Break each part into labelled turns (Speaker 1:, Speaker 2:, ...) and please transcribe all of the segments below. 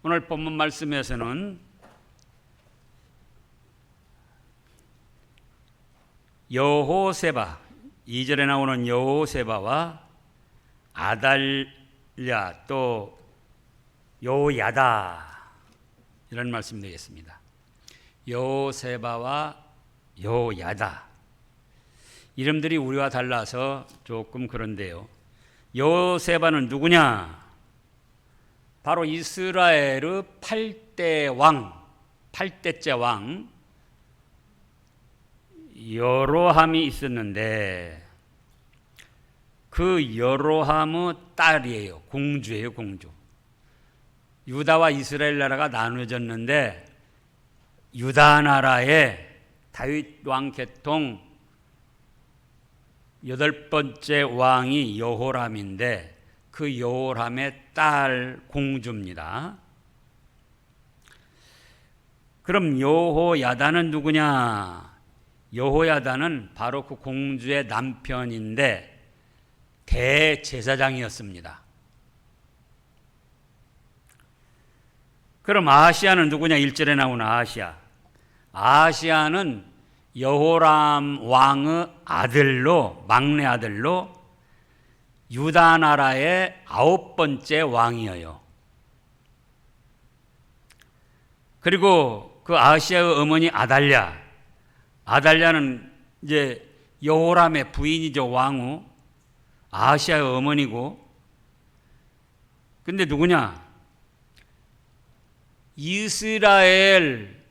Speaker 1: 오늘 본문 말씀에서는 여호세바, 2절에 나오는 여호세바와 아달랴 또 요야다 이런 말씀 되겠습니다. 여호세바와 요야다 이름들이 우리와 달라서 조금 그런데요. 여호세바는 누구냐? 바로 이스라엘의 8대 왕, 8대째 왕 여로함이 있었는데 그 여로함의 딸이에요. 공주예요, 공주. 유다와 이스라엘 나라가 나누어졌는데 유다 나라의 다윗 왕 계통 8번째 왕이 여호람인데 그 여호람의 딸 공주입니다. 그럼 여호야다는 누구냐? 여호야다는 바로 그 공주의 남편인데 대제사장이었습니다. 그럼 아하시야는 누구냐? 1절에 나오는 아하시야. 아하시야는 여호람 왕의 아들로, 막내 아들로 유다 나라의 9번째 왕이에요. 그리고 그 아하시야의 어머니 아달랴. 아달랴는 이제 여호람의 부인이죠. 왕후. 아하시야의 어머니고. 근데 누구냐? 이스라엘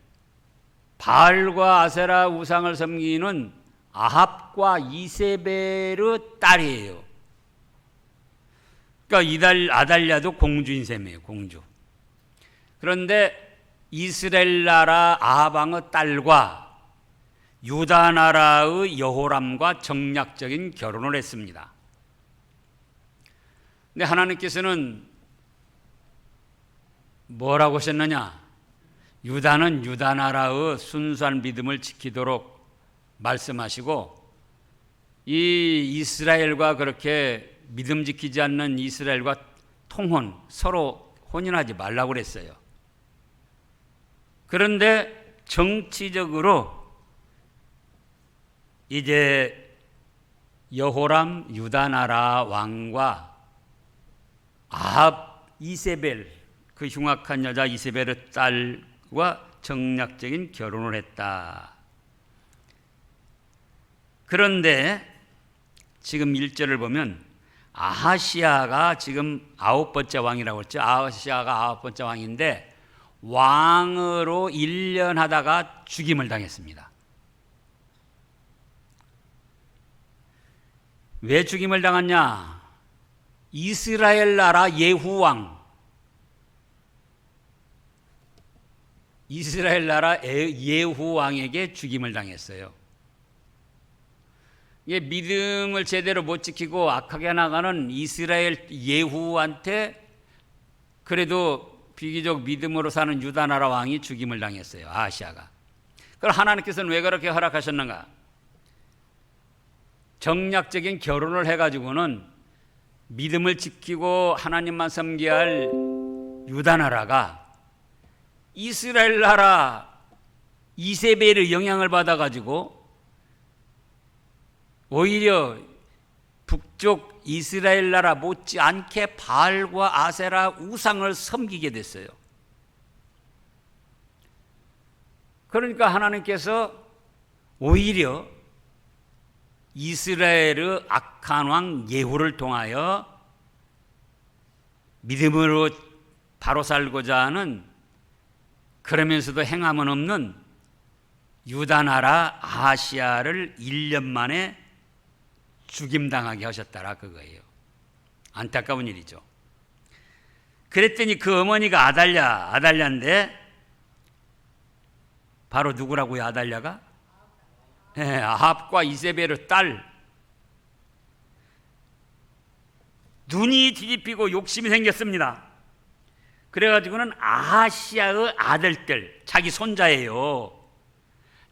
Speaker 1: 바알과 아세라 우상을 섬기는 아합과 이세벨의 딸이에요. 그러니까 아달랴도 공주인 셈이에요. 공주. 그런데 이스라엘 나라 아합 왕의 딸과 유다 나라의 여호람과 정략적인 결혼을 했습니다. 근데 하나님께서는 뭐라고 하셨느냐? 유다는 유다 나라의 순수한 믿음을 지키도록 말씀하시고 이 이스라엘과 그렇게 믿음 지키지 않는 이스라엘과 통혼, 서로 혼인하지 말라고 그랬어요. 그런데 정치적으로 이제 여호람 유다 나라 왕과 아합 이세벨 그 흉악한 여자 이세벨의 딸과 정략적인 결혼을 했다. 그런데 지금 1절을 보면 아하시야가 지금 9번째 왕이라고 했죠. 아하시야가 9번째 왕인데 왕으로 1년 하다가 죽임을 당했습니다. 왜 죽임을 당했냐? 이스라엘 나라 예후왕, 이스라엘 나라 예후왕에게 죽임을 당했어요. 이게 믿음을 제대로 못 지키고 악하게 나가는 이스라엘 예후한테 그래도 비교적 믿음으로 사는 유다 나라 왕이 죽임을 당했어요. 아하시야가. 그럼 하나님께서는 왜 그렇게 허락하셨는가? 정략적인 결혼을 해가지고는 믿음을 지키고 하나님만 섬겨야 할 유다 나라가 이스라엘 나라 이세벨의 영향을 받아가지고 오히려 북쪽 이스라엘 나라 못지않게 바알과 아세라 우상을 섬기게 됐어요. 그러니까 하나님께서 오히려 이스라엘의 악한 왕 예후를 통하여 믿음으로 바로 살고자 하는 그러면서도 행함은 없는 유다 나라 아하시야를 1년 만에 죽임당하게 하셨다라 그거예요. 안타까운 일이죠. 그랬더니 그 어머니가 아달랴인데 바로 누구라고요? 아달랴가? 네, 아합과 이세벨의 딸. 눈이 뒤집히고 욕심이 생겼습니다. 그래가지고는 아하시야의 아들들, 자기 손자예요.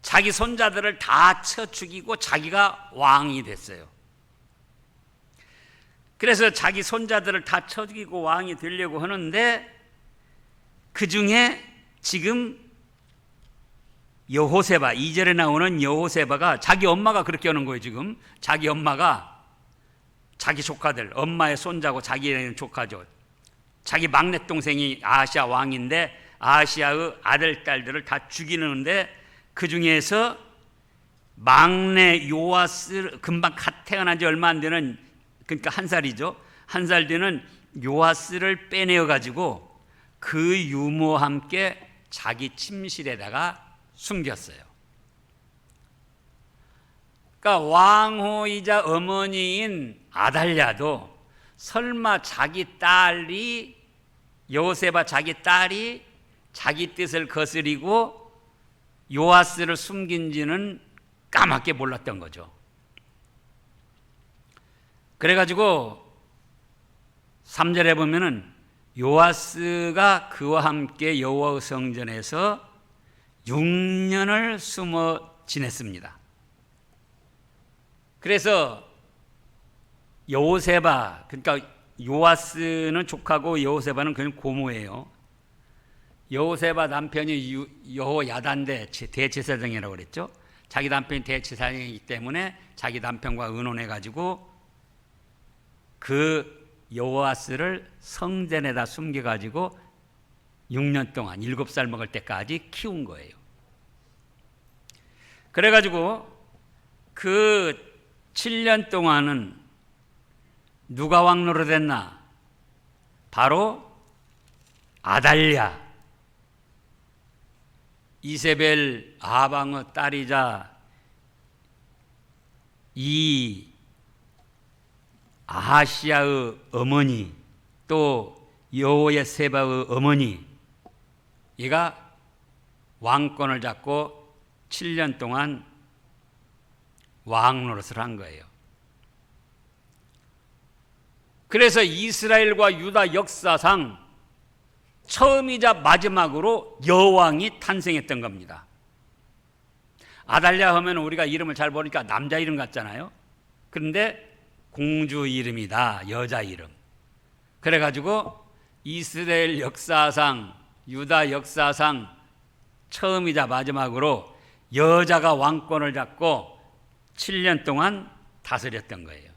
Speaker 1: 자기 손자들을 다 쳐 죽이고 자기가 왕이 됐어요. 그래서 자기 손자들을 다 쳐 죽이고 왕이 되려고 하는데 그 중에 지금 여호세바, 2절에 나오는 여호세바가 자기 엄마가 그렇게 하는 거예요. 지금 자기 엄마가 자기 조카들, 엄마의 손자고 자기의 조카죠. 자기 막내 동생이 아하시아 왕인데 아하시아의 아들, 딸들을 다 죽이는데 그 중에서 막내 요아스, 금방 갓 태어난 지 얼마 안 되는, 그러니까 한 살이죠. 한 살 되는 요아스를 빼내어 가지고 그 유모와 함께 자기 침실에다가 숨겼어요. 그러니까 왕후이자 어머니인 아달랴도 설마 자기 딸이, 여호세바 자기 딸이 자기 뜻을 거스리고 요아스를 숨긴지는 까맣게 몰랐던 거죠. 그래가지고 3절에 보면은 요아스가 그와 함께 여호와의 성전에서 6년을 숨어 지냈습니다. 그래서 여호세바, 그러니까 요아스는 조카고 여호세바는 그냥 고모예요. 여호세바 남편이 여호야단데 대제사장이라고 그랬죠. 자기 남편이 대제사장이기 때문에 자기 남편과 의논해가지고 그 요아스를 성전에다 숨겨가지고 6년 동안 7살 먹을 때까지 키운 거예요. 그래가지고 그 7년 동안은 누가 왕 노릇했나? 바로 아달랴, 이세벨 아방의 딸이자 이 아하시아의 어머니, 또 여호세바의 어머니, 얘가 왕권을 잡고 7년 동안 왕 노릇을 한 거예요. 그래서 이스라엘과 유다 역사상 처음이자 마지막으로 여왕이 탄생했던 겁니다. 아달랴 하면 우리가 이름을 잘 모르니까 남자 이름 같잖아요. 그런데 공주 이름이다, 여자 이름. 그래가지고 이스라엘 역사상, 유다 역사상 처음이자 마지막으로 여자가 왕권을 잡고 7년 동안 다스렸던 거예요.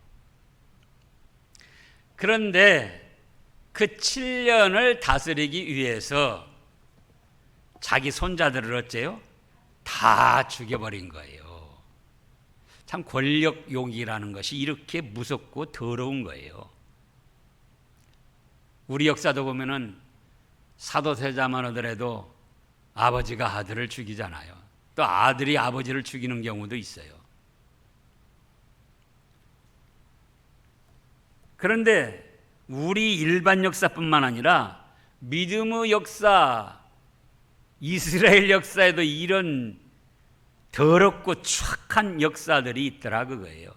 Speaker 1: 그런데 그 7년을 다스리기 위해서 자기 손자들을 어째요? 다 죽여버린 거예요. 참 권력욕이라는 것이 이렇게 무섭고 더러운 거예요. 우리 역사도 보면은 사도세자만 하더라도 아버지가 아들을 죽이잖아요. 또 아들이 아버지를 죽이는 경우도 있어요. 그런데 우리 일반 역사뿐만 아니라 믿음의 역사, 이스라엘 역사에도 이런 더럽고 추악한 역사들이 있더라 그거예요.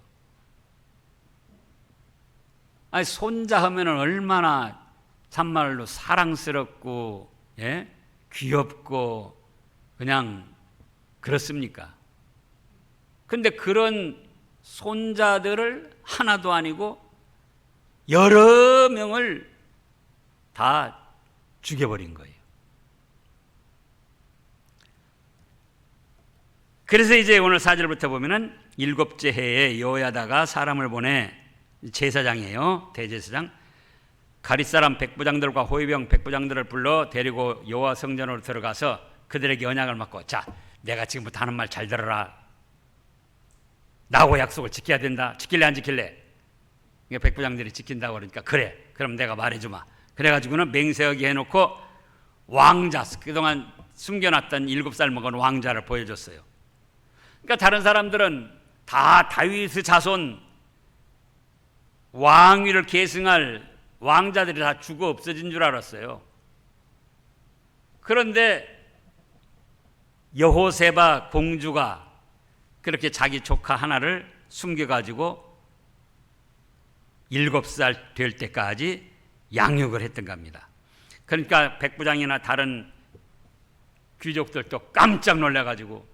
Speaker 1: 아니, 손자 하면은 얼마나 참말로 사랑스럽고, 예? 귀엽고 그냥 그렇습니까? 근데 그런 손자들을 하나도 아니고 여러 명을 다 죽여버린 거예요. 그래서 이제 오늘 4절부터 보면은 7째 해에 여호야다가 사람을 보내, 제사장이에요, 대제사장, 가릿 사람 백부장들과 호위병 백부장들을 불러 데리고 여호와 성전으로 들어가서 그들에게 언약을 맡고, 자, 내가 지금부터 하는 말 잘 들어라. 나하고 약속을 지켜야 된다. 지킬래 안 지킬래? 백부장들이 지킨다고 그러니까 그래, 그럼 내가 말해주마. 그래가지고는 맹세하게 해놓고 왕자, 그동안 숨겨놨던 7살 먹은 왕자를 보여줬어요. 그러니까 다른 사람들은 다 다윗의 자손, 왕위를 계승할 왕자들이 다 죽어 없어진 줄 알았어요. 그런데 여호세바 공주가 그렇게 자기 조카 하나를 숨겨가지고 7살 될 때까지 양육을 했던 겁니다. 그러니까 백부장이나 다른 귀족들도 깜짝 놀라가지고,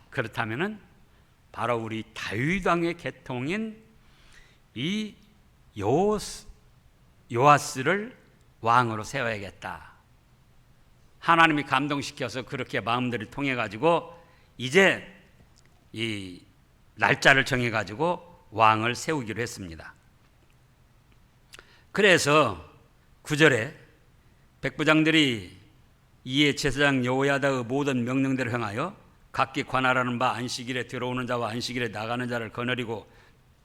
Speaker 1: 그렇다면은 바로 우리 다윗 왕의 계통인 이 요아스를 왕으로 세워야겠다. 하나님이 감동시켜서 그렇게 마음들이 통해 가지고 이제 이 날짜를 정해 가지고 왕을 세우기로 했습니다. 그래서 9절에 백부장들이 이에 제사장 여호야다의 모든 명령대로 행하여 각기 관할하는 바 안식일에 들어오는 자와 안식일에 나가는 자를 거느리고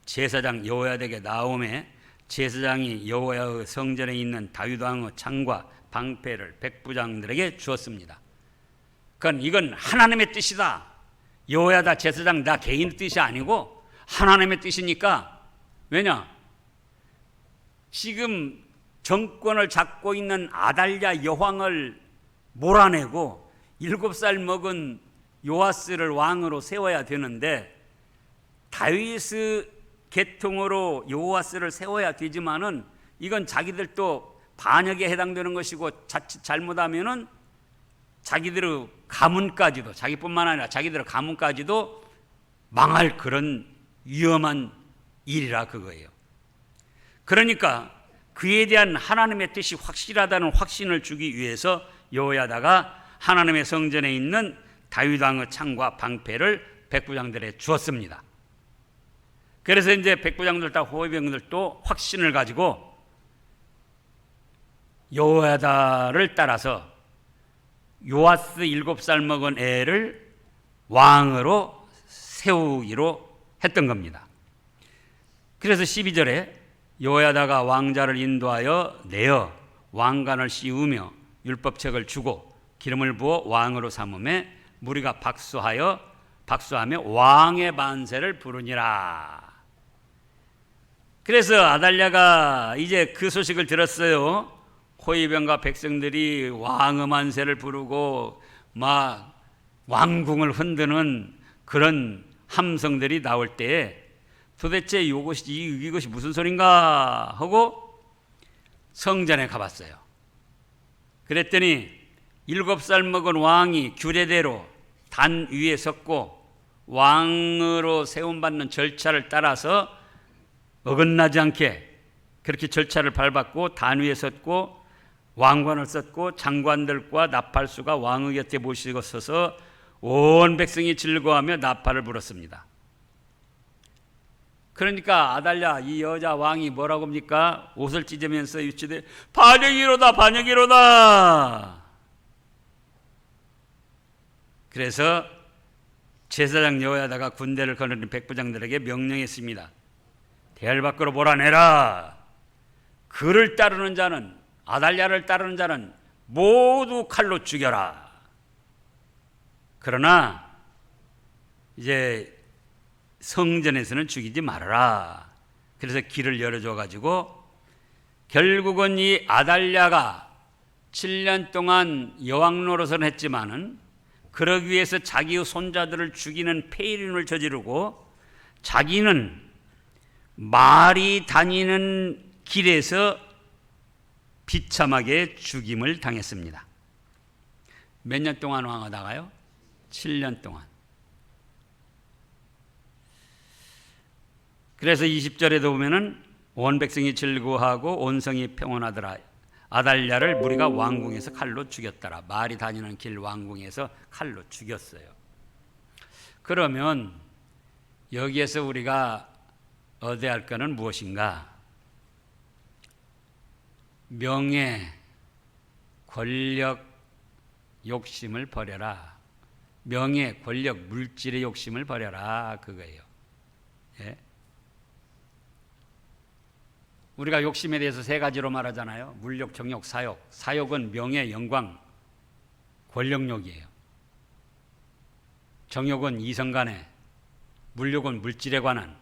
Speaker 1: 제사장 여호야다에게 나오매 제사장이 여호와의 성전에 있는 다윗 왕의 창과 방패를 백부장들에게 주었습니다. 그건 이건 하나님의 뜻이다. 여호야다 제사장 나 개인의 뜻이 아니고 하나님의 뜻이니까. 왜냐? 지금 정권을 잡고 있는 아달랴 여왕을 몰아내고 7살 먹은 요아스를 왕으로 세워야 되는데 다윗의 계통으로 요아스를 세워야 되지만은 이건 자기들도 반역에 해당되는 것이고 자칫 잘못하면은 자기들의 가문까지도, 자기뿐만 아니라 자기들의 가문까지도 망할 그런 위험한 일이라 그거예요. 그러니까 그에 대한 하나님의 뜻이 확실하다는 확신을 주기 위해서 여호야다가 하나님의 성전에 있는 다윗 왕의 창과 방패를 백부장들에 주었습니다. 그래서 이제 백부장들 다 호위병들도 확신을 가지고 여호야다를 따라서 요아스 7살 먹은 애를 왕으로 세우기로 했던 겁니다. 그래서 12절에 여호야다가 왕자를 인도하여 내어 왕관을 씌우며 율법책을 주고 기름을 부어 왕으로 삼음에 무리가 박수하며 왕의 만세를 부르니라. 그래서 아달랴가 이제 그 소식을 들었어요. 호위병과 백성들이 왕의 만세를 부르고 막 왕궁을 흔드는 그런 함성들이 나올 때에 도대체 이것이 무슨 소린가 하고 성전에 가봤어요. 그랬더니 7살 먹은 왕이 규례대로 단 위에 섰고 왕으로 세움받는 절차를 따라서 어긋나지 않게 그렇게 절차를 밟았고 단 위에 섰고 왕관을 썼고 장관들과 나팔수가 왕의 곁에 모시고 서서 온 백성이 즐거워하며 나팔을 불었습니다. 그러니까 아달랴 이 여자 왕이 뭐라고 합니까? 옷을 찢으면서 유치되 반역이로다 반역이로다. 그래서 제사장 여호야다가 군대를 거느린 백부장들에게 명령했습니다. 대궐 밖으로 몰아내라. 그를 따르는 자는 아달랴를 따르는 자는 모두 칼로 죽여라. 그러나 이제 성전에서는 죽이지 말아라. 그래서 길을 열어줘 가지고 결국은 이 아달랴가 7년 동안 여왕 노릇을 했지만은 그러기 위해서 자기의 손자들을 죽이는 폐륜을 저지르고 자기는 말이 다니는 길에서 비참하게 죽임을 당했습니다. 몇 년 동안 왕하다가요? 7년 동안. 그래서 20절에도 보면은 온 백성이 즐거워하고 온 성이 평온하더라. 아달랴를 무리가 왕궁에서 칼로 죽였더라. 말이 다니는 길 왕궁에서 칼로 죽였어요. 그러면 여기에서 우리가 얻어야 할 것은 무엇인가? 명예, 권력, 욕심을 버려라. 명예, 권력, 물질의 욕심을 버려라. 그거예요. 예? 우리가 욕심에 대해서 3가지로 말하잖아요. 물욕, 정욕, 사욕. 사욕은 명예, 영광, 권력욕이에요. 정욕은 이성간에, 물욕은 물질에 관한.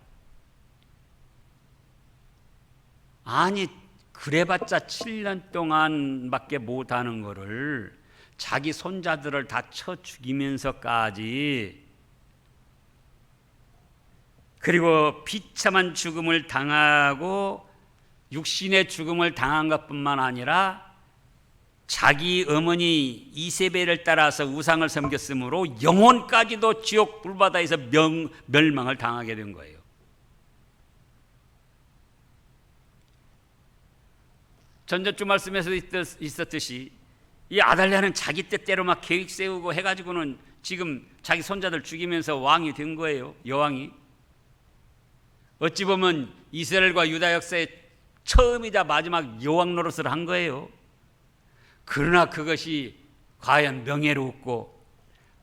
Speaker 1: 아니 그래봤자 7년 동안밖에 못하는 거를 자기 손자들을 다 쳐 죽이면서까지, 그리고 비참한 죽음을 당하고 육신의 죽음을 당한 것뿐만 아니라 자기 어머니 이세벨을 따라서 우상을 섬겼으므로 영혼까지도 지옥 불바다에서 멸망을 당하게 된 거예요. 전전주 말씀에서 있었듯이 이 아달랴는 자기 뜻대로 막 계획 세우고 해가지고는 지금 자기 손자들 죽이면서 왕이 된 거예요. 여왕이. 어찌 보면 이스라엘과 유다 역사의 처음이자 마지막 여왕 노릇을 한 거예요. 그러나 그것이 과연 명예롭고,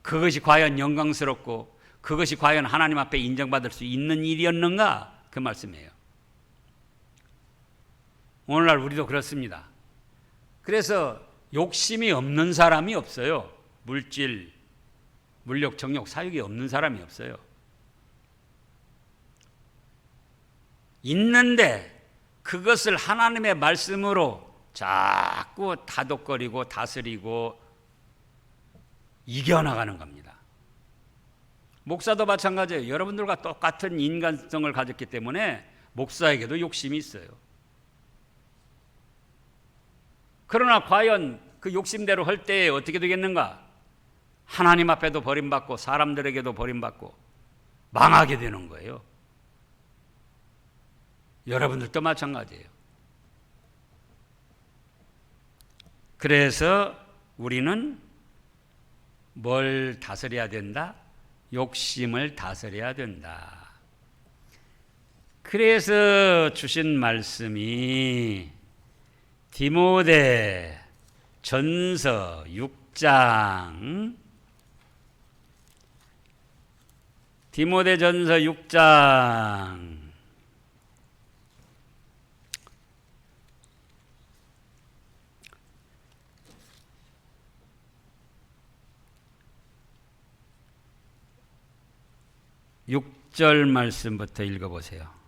Speaker 1: 그것이 과연 영광스럽고, 그것이 과연 하나님 앞에 인정받을 수 있는 일이었는가? 그 말씀이에요. 오늘날 우리도 그렇습니다. 그래서 욕심이 없는 사람이 없어요. 물질, 물욕, 정욕, 사욕이 없는 사람이 없어요. 있는데 그것을 하나님의 말씀으로 자꾸 다독거리고 다스리고 이겨나가는 겁니다. 목사도 마찬가지예요. 여러분들과 똑같은 인간성을 가졌기 때문에 목사에게도 욕심이 있어요. 그러나 과연 그 욕심대로 할 때에 어떻게 되겠는가? 하나님 앞에도 버림받고 사람들에게도 버림받고 망하게 되는 거예요. 여러분들도 마찬가지예요. 그래서 우리는 뭘 다스려야 된다? 욕심을 다스려야 된다. 그래서 주신 말씀이 디모데 전서 6장, 디모데 전서 6장 6절 말씀부터 읽어보세요.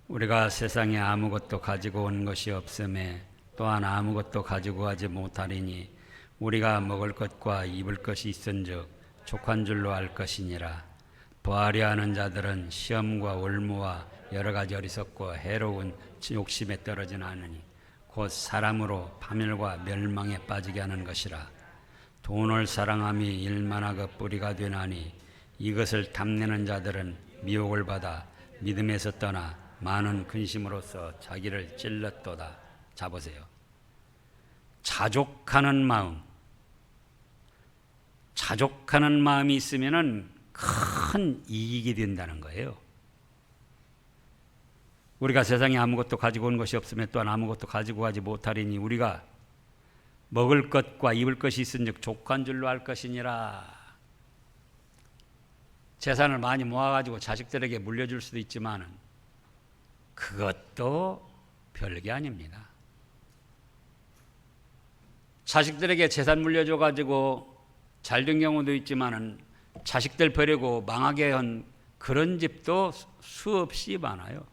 Speaker 1: 우리가 세상에 아무것도 가지고 온 것이 없음에 또한 아무것도 가지고 가지 못하리니 우리가 먹을 것과 입을 것이 있은즉 족한 줄로 알 것이니라. 부하려 하는 자들은 시험과 올무와 여러 가지 어리석고 해로운 욕심에 떨어진 않으니 곧 사람으로 파멸과 멸망에 빠지게 하는 것이라. 돈을 사랑함이 일만하고 뿌리가 되나니 이것을 탐내는 자들은 미혹을 받아 믿음에서 떠나 많은 근심으로써 자기를 찔렀도다. 자 보세요. 자족하는 마음이 있으면은 큰 이익이 된다는 거예요. 우리가 세상에 아무것도 가지고 온 것이 없으면 또한 아무것도 가지고 가지 못하리니 우리가 먹을 것과 입을 것이 있은즉 족한 줄로 알 것이니라. 재산을 많이 모아가지고 자식들에게 물려줄 수도 있지만 그것도 별게 아닙니다. 자식들에게 재산 물려줘가지고 잘된 경우도 있지만 자식들 버리고 망하게 한 그런 집도 수없이 많아요.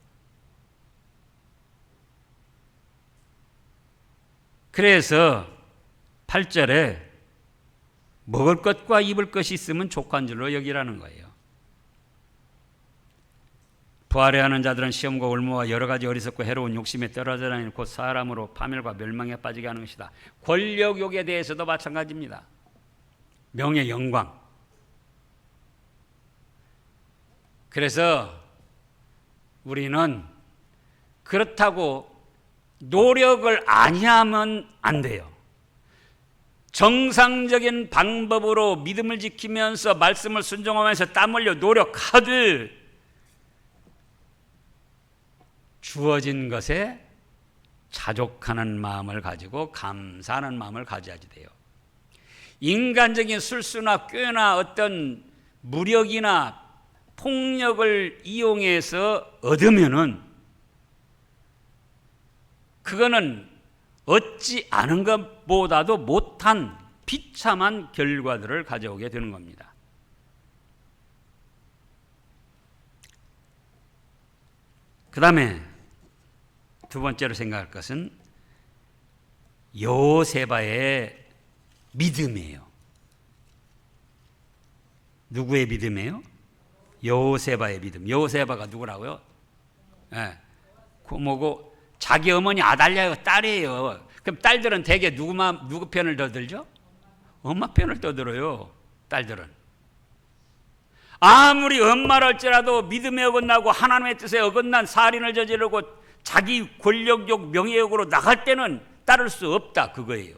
Speaker 1: 그래서 8절에 먹을 것과 입을 것이 있으면 족한 줄로 여기라는 거예요. 부하려 하는 자들은 시험과 올무와 여러 가지 어리석고 해로운 욕심에 떨어져 다니는 곧 사람으로 파멸과 멸망에 빠지게 하는 것이다. 권력욕에 대해서도 마찬가지입니다. 명예, 영광. 그래서 우리는 그렇다고 노력을 아니하면 안 돼요. 정상적인 방법으로 믿음을 지키면서 말씀을 순종하면서 땀 흘려 노력하되 주어진 것에 자족하는 마음을 가지고 감사하는 마음을 가져야지 돼요. 인간적인 술수나 꾀나 어떤 무력이나 폭력을 이용해서 얻으면은 그거는 얻지 않은 것보다도 못한 비참한 결과들을 가져오게 되는 겁니다. 그 다음에 두 번째로 생각할 것은 여호세바의 믿음이에요. 누구의 믿음이에요? 여호세바의 믿음. 여호세바가 누구라고요? 네. 고모고 자기 어머니 아달랴의 딸이에요. 그럼 딸들은 대개 누구 편을 더 들죠? 엄마 편을 더 들어요. 딸들은. 아무리 엄마랄지라도 믿음에 어긋나고 하나님의 뜻에 어긋난 살인을 저지르고 자기 권력욕, 명예욕으로 나갈 때는 따를 수 없다, 그거예요.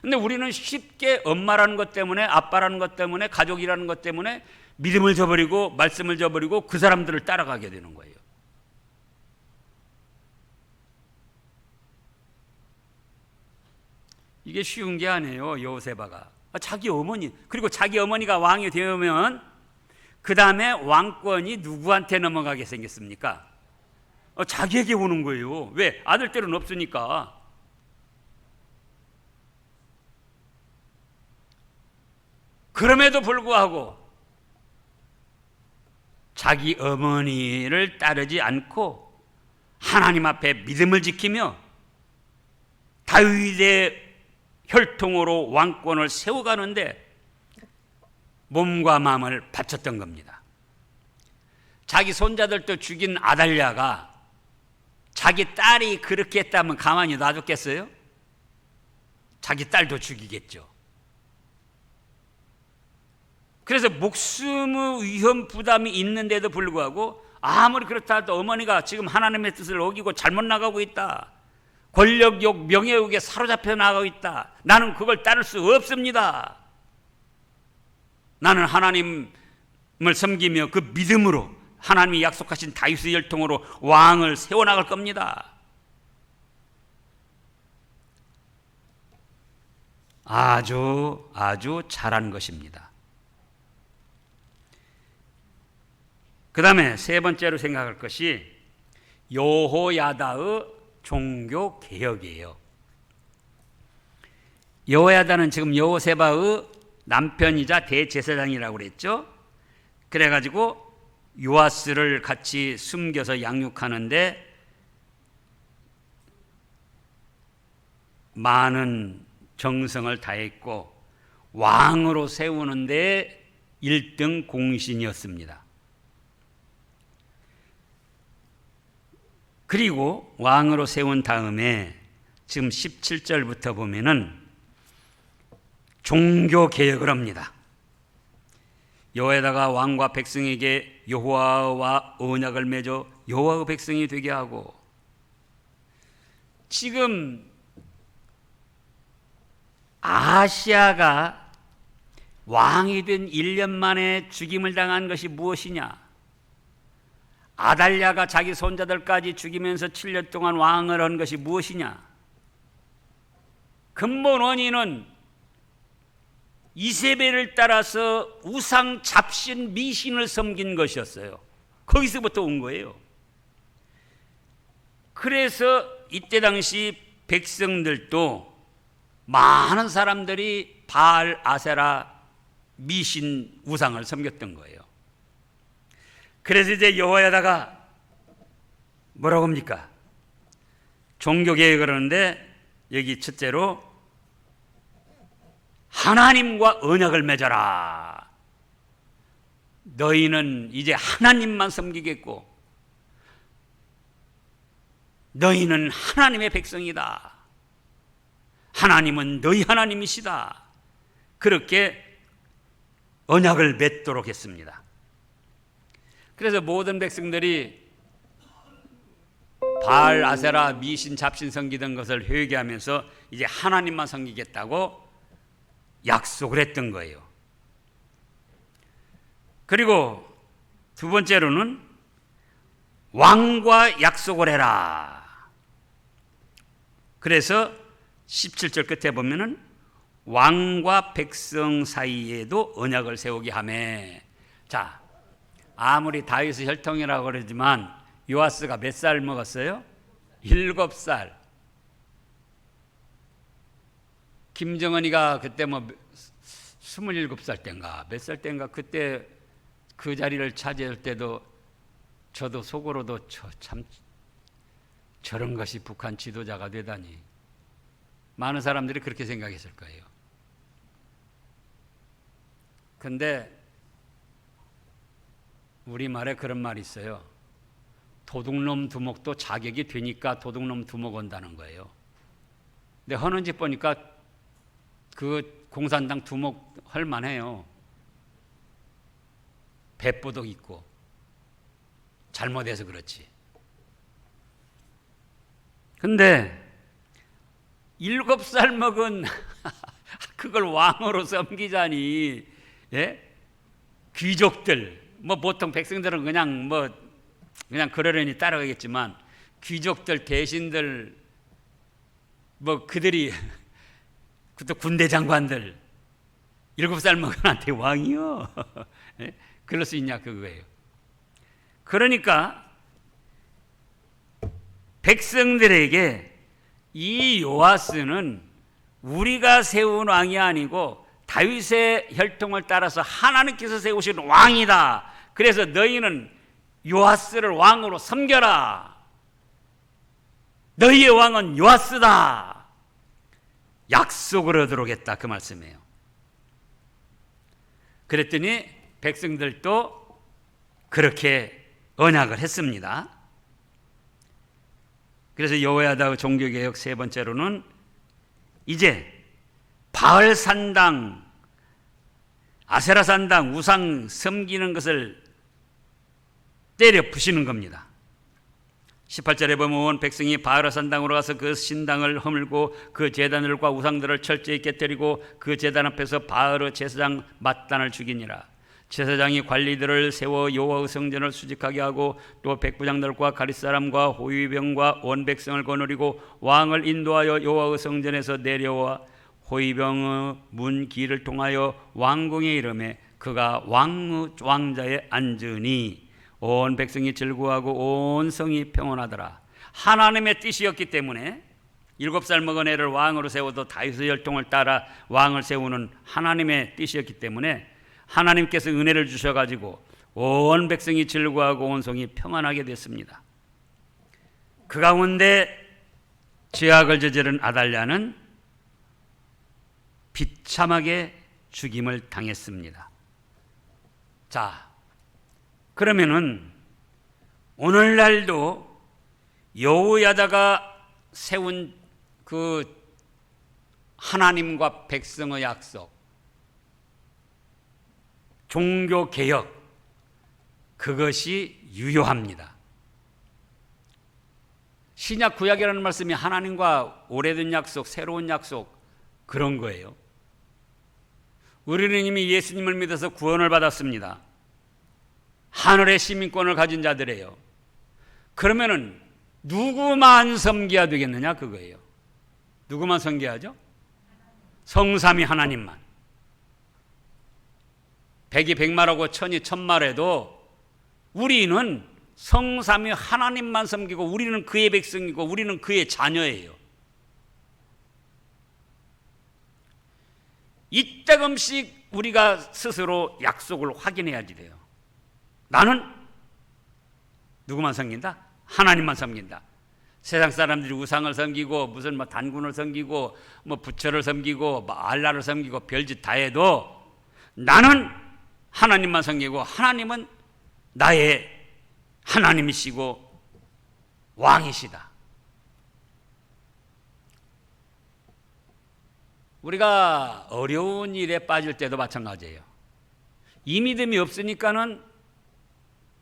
Speaker 1: 근데 우리는 쉽게 엄마라는 것 때문에, 아빠라는 것 때문에, 가족이라는 것 때문에 믿음을 저버리고 말씀을 저버리고 그 사람들을 따라가게 되는 거예요. 이게 쉬운 게 아니에요. 여호세바가 자기 어머니, 그리고 자기 어머니가 왕이 되면 그 다음에 왕권이 누구한테 넘어가게 생겼습니까? 자기에게 오는 거예요. 왜? 아들들은 없으니까. 그럼에도 불구하고 자기 어머니를 따르지 않고 하나님 앞에 믿음을 지키며 다윗의 혈통으로 왕권을 세워가는데 몸과 마음을 바쳤던 겁니다. 자기 손자들도 죽인 아달랴가 자기 딸이 그렇게 했다면 가만히 놔뒀겠어요? 자기 딸도 죽이겠죠. 그래서 목숨의 위험 부담이 있는데도 불구하고 아무리 그렇다 해도 어머니가 지금 하나님의 뜻을 어기고 잘못 나가고 있다, 권력욕, 명예욕에 사로잡혀 나가고 있다, 나는 그걸 따를 수 없습니다. 나는 하나님을 섬기며 그 믿음으로 하나님이 약속하신 다윗의 혈통으로 왕을 세워나갈 겁니다. 아주 잘한 것입니다. 그 다음에 세 번째로 생각할 것이 여호야다의 종교 개혁이에요. 여호야다는 지금 여호세바의 남편이자 대제사장이라고 그랬죠. 그래가지고 요아스를 같이 숨겨서 양육하는데 많은 정성을 다했고 왕으로 세우는데 1등 공신이었습니다. 그리고 왕으로 세운 다음에 지금 17절부터 보면은 종교 개혁을 합니다. 여호야다가 왕과 백성에게 여호와와 언약을 맺어 여호와의 백성이 되게 하고, 지금 아하시아가 왕이 된 1년 만에 죽임을 당한 것이 무엇이냐? 아달랴가 자기 손자들까지 죽이면서 7년 동안 왕을 한 것이 무엇이냐? 근본 원인은 이세벨을 따라서 우상 잡신 미신을 섬긴 것이었어요. 거기서부터 온 거예요. 그래서 이때 당시 백성들도 많은 사람들이 바알, 아세라, 미신, 우상을 섬겼던 거예요. 그래서 이제 여호야다가 뭐라고 합니까? 종교개혁을 하는데 여기 첫째로 하나님과 언약을 맺어라. 너희는 이제 하나님만 섬기겠고 너희는 하나님의 백성이다. 하나님은 너희 하나님이시다. 그렇게 언약을 맺도록 했습니다. 그래서 모든 백성들이 바알, 아세라, 미신, 잡신 섬기던 것을 회개하면서 이제 하나님만 섬기겠다고 약속을 했던 거예요. 그리고 두 번째로는 왕과 약속을 해라. 그래서 17절 끝에 보면은 왕과 백성 사이에도 언약을 세우게 하매. 자, 아무리 다윗의 혈통이라고 그러지만 요아스가 몇 살 먹었어요? 7살. 김정은이가 그때 뭐 27살 때인가 몇 살 때인가 그때 그 자리를 차지할 때도 저도 속으로도 참 저런 것이 북한 지도자가 되다니. 많은 사람들이 그렇게 생각했을 거예요. 근데 우리말에 그런 말이 있어요. 도둑놈 두목도 자격이 되니까 도둑놈 두목 온다는 거예요. 근데 하는 짓 보니까 그 공산당 두목 할 만해요. 배포도 있고 잘못해서 그렇지. 근데 7살 먹은 그걸 왕으로 섬기자니, 예? 귀족들, 뭐 보통 백성들은 그냥 그러려니 따라가겠지만 귀족들, 대신들, 뭐 그들이 그것도 군대 장관들 7살 먹은한테 왕이요? 예? 그럴 수 있냐 그거예요. 그러니까 백성들에게 이 요아스는 우리가 세운 왕이 아니고 다윗의 혈통을 따라서 하나님께서 세우신 왕이다. 그래서 너희는 요아스를 왕으로 섬겨라. 너희의 왕은 요아스다. 약속을 얻으러 오겠다 그 말씀이에요. 그랬더니 백성들도 그렇게 언약을 했습니다. 그래서 여호야다 종교개혁 세 번째로는 이제 바알 산당, 아세라 산당, 우상 섬기는 것을 때려 부시는 겁니다. 18절에 보면 백성이 바알 산당으로 가서 그 신당을 허물고 그 제단들과 우상들을 철저히 깨뜨리고 그 제단 앞에서 바알 제사장 mat단을 죽이니라. 제사장이 관리들을 세워 여호와의 성전을 수직하게 하고 또 백부장들과 가릿사람과 호위병과 온 백성을 거느리고 왕을 인도하여 여호와의 성전에서 내려와 호위병의 문 길을 통하여 왕궁에 이르매 그가 왕자에 앉으니 온 백성이 즐거워하고 온 성이 평온하더라. 하나님의 뜻이었기 때문에 7살 먹은 애를 왕으로 세워도 다윗의 혈통을 따라 왕을 세우는 하나님의 뜻이었기 때문에 하나님께서 은혜를 주셔가지고 온 백성이 즐거워하고 온 성이 평안하게 됐습니다. 그 가운데 죄악을 저지른 아달랴는 비참하게 죽임을 당했습니다. 자, 그러면은 오늘날도 여호야다가 세운 그 하나님과 백성의 약속, 종교개혁, 그것이 유효합니다. 신약 구약이라는 말씀이 하나님과 오래된 약속, 새로운 약속 그런 거예요. 우리는 이미 예수님을 믿어서 구원을 받았습니다. 하늘의 시민권을 가진 자들이에요. 그러면은 누구만 섬겨야 되겠느냐 그거예요. 누구만 섬겨야죠? 성삼위 하나님만. 백이 백마라고 천이 천마래도 우리는 성삼위 하나님만 섬기고 우리는 그의 백성이고 우리는 그의 자녀예요. 이따금씩 우리가 스스로 약속을 확인해야지 돼요. 나는 누구만 섬긴다? 하나님만 섬긴다. 세상 사람들이 우상을 섬기고 무슨 단군을 섬기고 부처를 섬기고 알라를 섬기고 별짓 다 해도 나는 하나님만 섬기고 하나님은 나의 하나님이시고 왕이시다. 우리가 어려운 일에 빠질 때도 마찬가지예요. 이 믿음이 없으니까는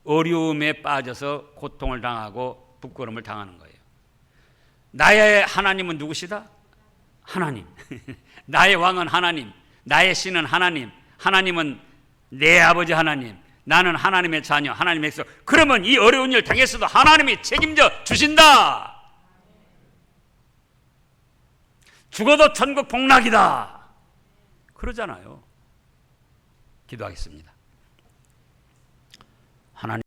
Speaker 1: 어려움에 빠져서 고통을 당하고 부끄러움을 당하는 거예요. 나의 하나님은 누구시다? 하나님. 나의 왕은 하나님. 나의 신은 하나님. 하나님은 내 아버지 하나님. 나는 하나님의 자녀, 하나님의 백성. 그러면 이 어려운 일 당했어도 하나님이 책임져 주신다. 죽어도 천국 복락이다. 그러잖아요. 기도하겠습니다. 하나님